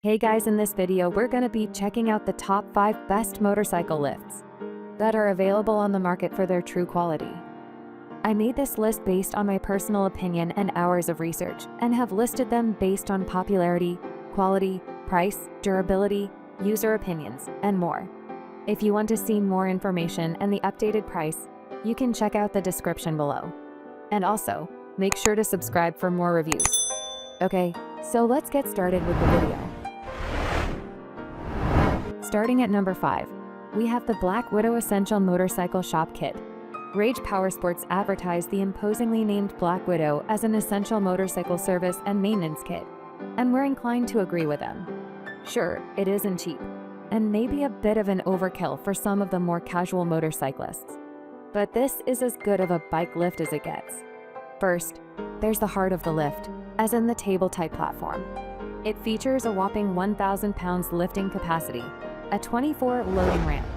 Hey guys, in this video we're going to be checking out the top 5 best motorcycle lifts that are available on the market for their true quality. I made this list based on my personal opinion and hours of research, and have listed them based on popularity, quality, price, durability, user opinions, and more. If you want to see more information and the updated price, you can check out the description below. And also, make sure to subscribe for more reviews. Okay, so let's get started with the video. Starting at number 5, we have the Black Widow Essential Motorcycle Shop Kit. Rage Powersports advertised the imposingly named Black Widow as an essential motorcycle service and maintenance kit, and we're inclined to agree with them. Sure, it isn't cheap, and maybe a bit of an overkill for some of the more casual motorcyclists. But this is as good of a bike lift as it gets. First, there's the heart of the lift, as in the table-type platform. It features a whopping 1,000 pounds lifting capacity, a 24 loading ramp,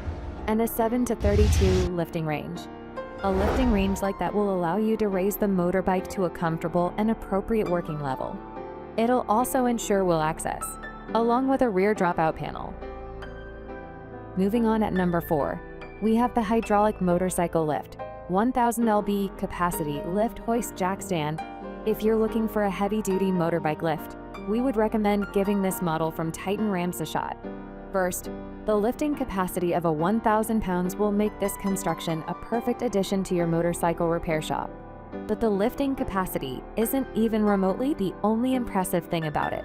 and a 7 to 32 lifting range. A lifting range like that will allow you to raise the motorbike to a comfortable and appropriate working level. It'll also ensure wheel access, along with a rear dropout panel. Moving on at number 4, we have the Hydraulic Motorcycle Lift, 1,000 lb capacity lift hoist jack stand. If you're looking for a heavy-duty motorbike lift, we would recommend giving this model from Titan Rams a shot. First, the lifting capacity of a 1,000 pounds will make this construction a perfect addition to your motorcycle repair shop. But the lifting capacity isn't even remotely the only impressive thing about it.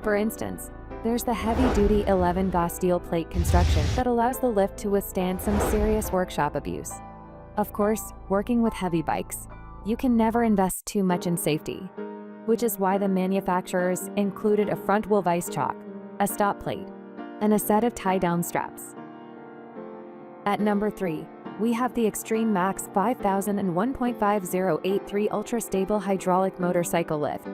For instance, there's the heavy-duty 11-Ga steel plate construction that allows the lift to withstand some serious workshop abuse. Of course, working with heavy bikes, you can never invest too much in safety, which is why the manufacturers included a front wheel vice chock, a stop plate, and a set of tie-down straps. At number 3, we have the Extreme Max 5000 and 1.5083 Ultra-Stable Hydraulic Motorcycle Lift.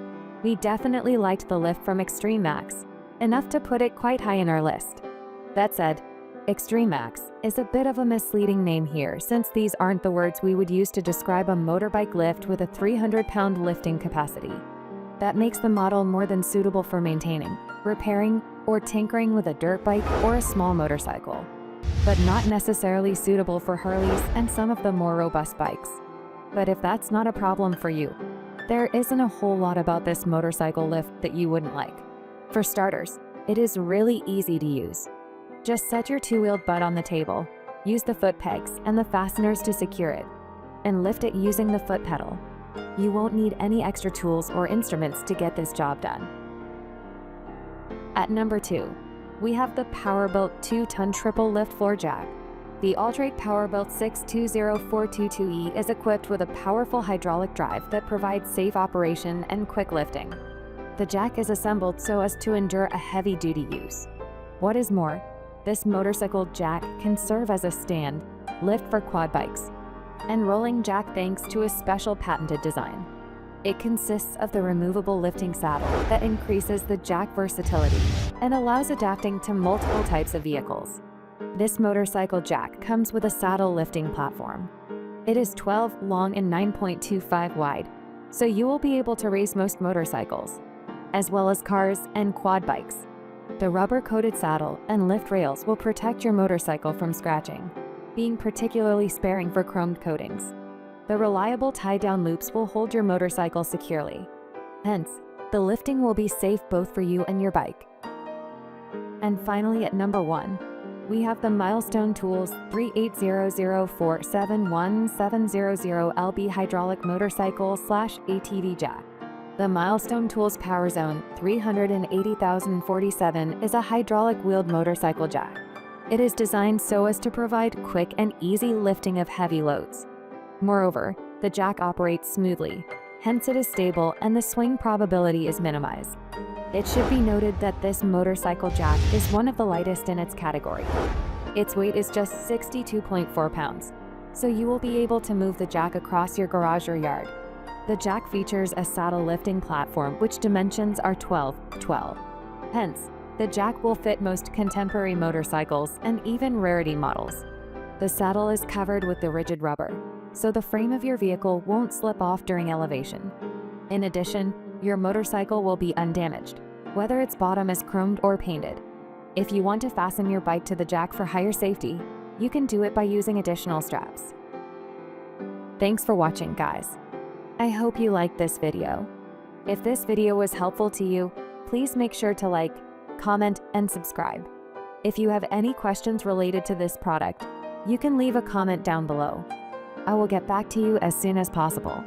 We definitely liked the lift from Extreme Max, enough to put it quite high in our list. That said, Extreme Max is a bit of a misleading name here, since these aren't the words we would use to describe a motorbike lift with a 300-pound lifting capacity. That makes the model more than suitable for maintaining, repairing, or tinkering with a dirt bike or a small motorcycle, but not necessarily suitable for Harleys and some of the more robust bikes. But if that's not a problem for you, there isn't a whole lot about this motorcycle lift that you wouldn't like. For starters, it is really easy to use. Just set your two-wheeled butt on the table, use the foot pegs and the fasteners to secure it, and lift it using the foot pedal. You won't need any extra tools or instruments to get this job done. At number 2, we have the Powerbuilt 2-ton triple lift floor jack. The Ultra-Stabile Powerbuilt 620422E is equipped with a powerful hydraulic drive that provides safe operation and quick lifting. The jack is assembled so as to endure a heavy-duty use. What is more, this motorcycle jack can serve as a stand, lift for quad bikes, and rolling jack thanks to a special patented design. It consists of the removable lifting saddle that increases the jack versatility and allows adapting to multiple types of vehicles. This motorcycle jack comes with a saddle lifting platform. It is 12 long and 9.25 wide, so you will be able to raise most motorcycles, as well as cars and quad bikes. The rubber-coated saddle and lift rails will protect your motorcycle from scratching, being particularly sparing for chromed coatings. The reliable tie-down loops will hold your motorcycle securely. Hence, the lifting will be safe both for you and your bike. And finally, at number 1, we have the Milestone Tools 3800471700 Hydraulic Motorcycle / ATV Jack. The Milestone Tools Power Zone 380047 is a hydraulic wheeled motorcycle jack. It is designed so as to provide quick and easy lifting of heavy loads. Moreover, the jack operates smoothly, hence it is stable and the swing probability is minimized. It should be noted that this motorcycle jack is one of the lightest in its category. Its weight is just 62.4 pounds, so you will be able to move the jack across your garage or yard. The jack features a saddle lifting platform which dimensions are 12x12. Hence, the jack will fit most contemporary motorcycles and even rarity models. The saddle is covered with the rigid rubber, so the frame of your vehicle won't slip off during elevation. In addition, your motorcycle will be undamaged, whether its bottom is chromed or painted. If you want to fasten your bike to the jack for higher safety, you can do it by using additional straps. Thanks for watching, guys. I hope you liked this video. If this video was helpful to you, please make sure to like, comment, and subscribe. If you have any questions related to this product, you can leave a comment down below. I will get back to you as soon as possible.